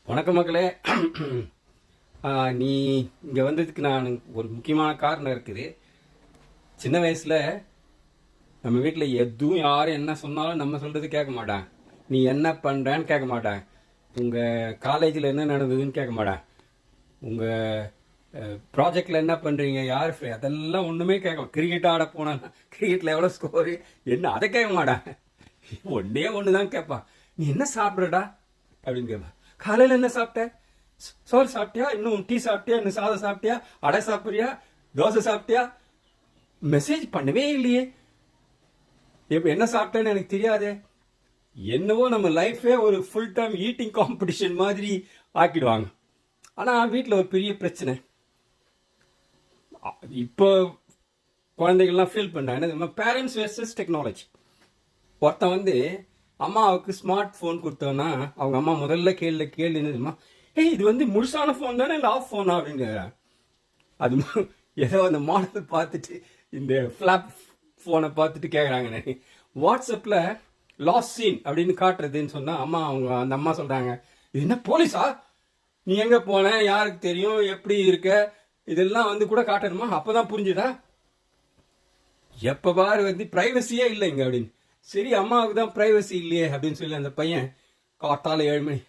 வணக்கம் மக்களே. நீ இங்கே வந்ததுக்கு நான் ஒரு முக்கியமான காரணம் இருக்குது. சின்ன வயசில் நம்ம வீட்டில் எதுவும் யாரும் என்ன சொன்னாலும் நம்ம சொல்கிறது கேட்க மாட்டேன். நீ என்ன பண்ணுறேன்னு கேட்க மாட்டேன். உங்கள் காலேஜில் என்ன நடந்ததுன்னு கேட்க மாட்டேன். உங்கள் ப்ராஜெக்டில் என்ன பண்ணுறீங்க, யார் ஃப்ரீ, அதெல்லாம் ஒன்றுமே கேட்க. கிரிக்கெட் ஆட போனேன், கிரிக்கெட்டில் எவ்வளோ ஸ்கோரு என்ன, அதை கேட்க மாட்டேன். ஒன்று தான் கேட்பான், நீ என்ன சாப்பிட்றடா அப்படின்னு கேட்பான். காலையில் என்ன சாப்பிட்ட, சோறு சாப்பிட்டியா, இன்னும் டீ சாப்பிட்டியா, இன்னும் சாதம் சாப்பிட்டியா, அடை சாப்பிட்றியா, தோசை சாப்பிட்டியா, மெசேஜ் பண்ணவே இல்லையே, இப்போ என்ன சாப்பிட்டேன்னு எனக்கு தெரியாது. என்னவோ நம்ம லைஃபே ஒரு ஃபுல் டைம் ஈட்டிங் காம்படிஷன் மாதிரி ஆக்கிடுவாங்க. ஆனால் வீட்டில் ஒரு பெரிய பிரச்சனை. இப்போ குழந்தைகள்லாம் ஃபீல் பண்ணுறாங்க, நம்ம பேரண்ட்ஸ் வெர்சஸ் டெக்னாலஜி. ஒருத்தன் அம்மாவுக்கு ஸ்மார்ட் ஃபோன் கொடுத்தோன்னா அவங்க அம்மா முதல்ல கேள்வி என்னதுமா, இது முழுசான ஃபோன் தானே இல்லை ஆஃப் ஃபோனா அப்படின்னு. அது ஏதோ அந்த மாடல் பார்த்துட்டு இந்த ஃப்ளாப் ஃபோனை பார்த்துட்டு கேட்குறாங்க. வாட்ஸ்அப்பில் லாஸ்ட் சீன் அப்படின்னு காட்டுறதுன்னு சொன்னால் அந்த அம்மா சொல்கிறாங்க, இது என்ன போலீஸா, நீ எங்கே போன, யாருக்கு தெரியும், எப்படி இருக்க, இதெல்லாம் கூட காட்டணுமா, அப்போ தான் புரிஞ்சுதா, எப்போ பாரு ப்ரைவசியே இல்லை இங்கே அப்படின்னு. சரி, அம்மாவுக்கு தான் ப்ரைவசி இல்லையே அப்படின்னு சொல்லி அந்த பையன் காத்தால 7 மணி,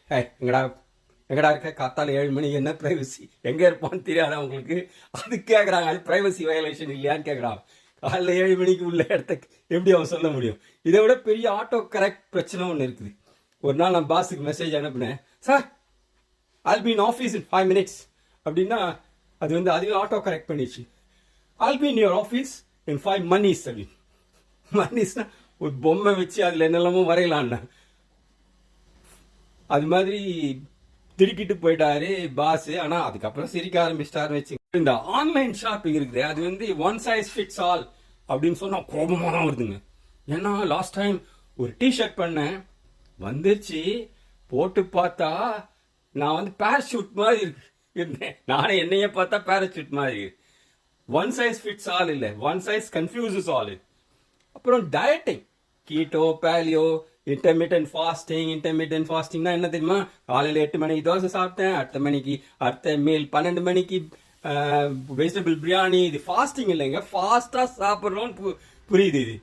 எங்கடா இருக்க, காத்தால 7 மணி என்ன ப்ரைவசி, எங்கே இருப்பான்னு தெரியாதா உங்களுக்கு, அது கேட்குறாங்க. அது ப்ரைவசி வயலேஷன் இல்லையான்னு கேட்குறான். காலைல 7 மணிக்கு உள்ள இடத்த எப்படி அவன் சொல்ல முடியும்? இதை விட பெரிய ஆட்டோ கரெக்ட் பிரச்சனை ஒன்று இருக்குது. ஒரு நாள் நான் பாஸுக்கு மெசேஜ் அனுப்புனேன், sir I'll be in office in 5 minutes அப்படின்னா அதுவே ஆட்டோ கரெக்ட் பண்ணிடுச்சு. I'll be in your office in 5 minutes அப்படின்னு. மனிஸ்னா ஒரு பொம்மை வச்சு அதில் என்னெல்லாமோ வரையலான்னா அது மாதிரி திருக்கிட்டு போயிட்டாரு பாஸ். ஆனால் அதுக்கப்புறம் சிரிக்க ஆரம்பிச்சிட்டாருன்னு வச்சு. இந்த ஆன்லைன் ஷாப்பிங் இருக்குது, அது ஒன் சைஸ் ஃபிட்ஸ் ஆல் அப்படின்னு சொன்னால் கோபமாக தான் வருதுங்க. ஏன்னா லாஸ்ட் டைம் ஒரு டிஷர்ட் பண்ணேன், வந்துருச்சு, போட்டு பார்த்தா நான் பேராஷூட் மாதிரி இருந்தேன். நானே என்னையே பார்த்தா பேராஷூட் மாதிரி. ஒன் சைஸ் ஃபிட்ஸ் ஆல் இல்லை, ஒன் சைஸ் கன்ஃபியூசஸ் ஆல். அப்புறம் டயட்டிங், கீட்டோ, பேலியோ, இன்டர்மீடியன்ட் ஃபாஸ்டிங்னா என்ன தெரியுமா, காலையில் 8 மணிக்கு தோசை சாப்பிட்டேன், அடுத்த மீல் 12 மணிக்கு வெஜிடபிள் பிரியாணி. இது ஃபாஸ்டிங் இல்லைங்க, ஃபாஸ்டாக சாப்பிட்றோன்னு புரியுது இது.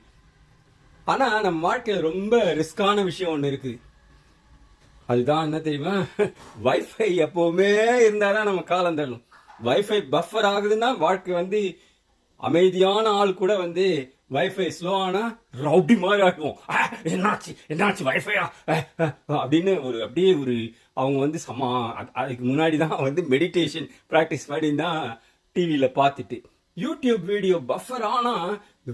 ஆனால் நம்ம வாழ்க்கையில் ரொம்ப ரிஸ்கான விஷயம் ஒன்று இருக்குது. அதுதான் என்ன தெரியுமா, வைஃபை எப்போவுமே இருந்தால் தான் நம்ம காலம் தள்ளும். வைஃபை பஃபர் ஆகுதுன்னா வாழ்க்கை அமைதியான ஆள் கூட வைஃபை ஸ்லோ ஆனா ரவுடி மாதிரி ஆகும். என்னாச்சு வைஃபையா அப்படின்னு அப்படியே அவங்க அதுக்கு முன்னாடி தான் மெடிடேஷன் ப்ராக்டிஸ் பண்ணி தான் டிவியில் பார்த்துட்டு யூடியூப் வீடியோ பஃபர் ஆனா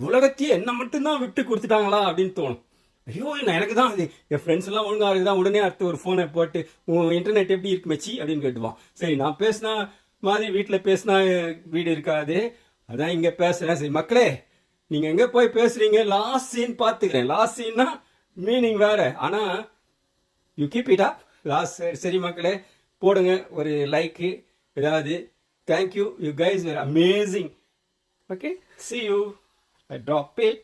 உலகத்தையே என்ன மட்டும்தான் விட்டு கொடுத்துட்டாங்களா அப்படின்னு தோணும். ஐயோ எனக்கு தான் என் ஃப்ரெண்ட்ஸ் எல்லாம் ஒழுங்கா இருக்குதான், உடனே அடுத்து ஒரு ஃபோனை போட்டு இன்டர்நெட் எப்படி இருக்கு மச்சி அப்படின்னு கேட்டுவான். சரி, நான் பேசினா மாதிரி வீட்டில் பேசினா வீடு இருக்காது, அதான் இங்கே பேசுகிறேன். சரி மக்களே, நீங்கள் எங்கே போய் பேசுகிறீங்க, லாஸ்ட் சீன் பார்த்துக்கிறேன். லாஸ்ட் சீன்னா மீனிங் வேறு, ஆனால் you keep it up last. சரி மக்களே, போடுங்க ஒரு லைக்கு ஏதாவது. Thank you, you guys were amazing. Okay, see you. I drop it.